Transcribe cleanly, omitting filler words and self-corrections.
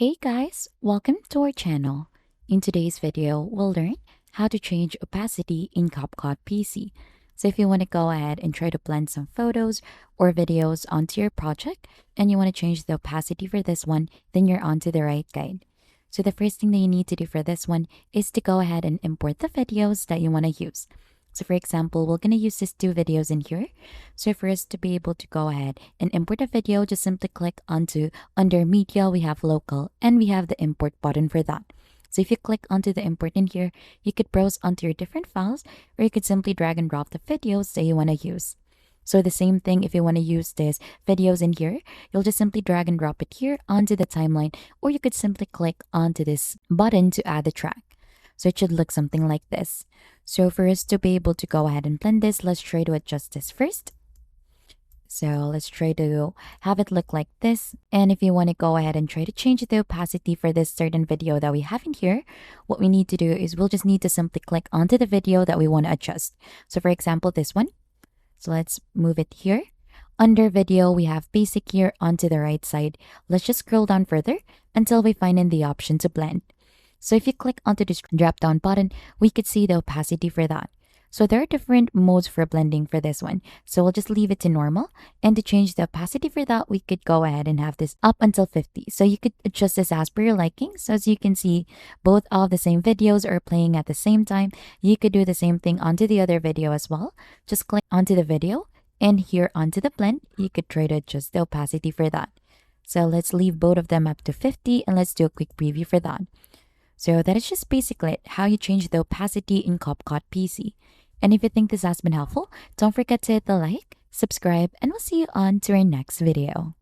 Hey guys, welcome to our channel. In today's video, we'll learn how to change opacity in CapCut PC. So if you want to go ahead and try to blend some photos or videos onto your project and you want to change the opacity for this one, then you're onto the right guide. So the first thing that you need to do for this one is to go ahead and import the videos that you want to use. So for example, we're going to use these two videos in here. So for us to be able to go ahead and import a video, just simply click onto under media, we have local and we have the import button for that. So if you click onto the import in here, you could browse onto your different files or you could simply drag and drop the videos that you want to use. So the same thing, if you want to use these videos in here, you'll just simply drag and drop it here onto the timeline, or you could simply click onto this button to add the track. So it should look something like this. So for us to be able to go ahead and blend this, let's try to adjust this first. So let's try to have it look like this. And if you want to go ahead and try to change the opacity for this certain video that we have in here, what we need to do is we'll just need to simply click onto the video that we want to adjust. So for example, this one. So let's move it here. Under video, we have basic here onto the right side. Let's just scroll down further until we find in the option to blend. So if you click onto this drop down button, we could see the opacity for that. So there are different modes for blending for this one. So we'll just leave it to normal. And to change the opacity for that, we could go ahead and have this up until 50. So you could adjust this as per your liking. So as you can see, both of the same videos are playing at the same time. You could do the same thing onto the other video as well. Just click onto the video and here onto the blend, you could try to adjust the opacity for that. So let's leave both of them up to 50 and let's do a quick preview for that. So that is just basically how you change the opacity in CapCut PC. And if you think this has been helpful, don't forget to hit the like, subscribe, and we'll see you on to our next video.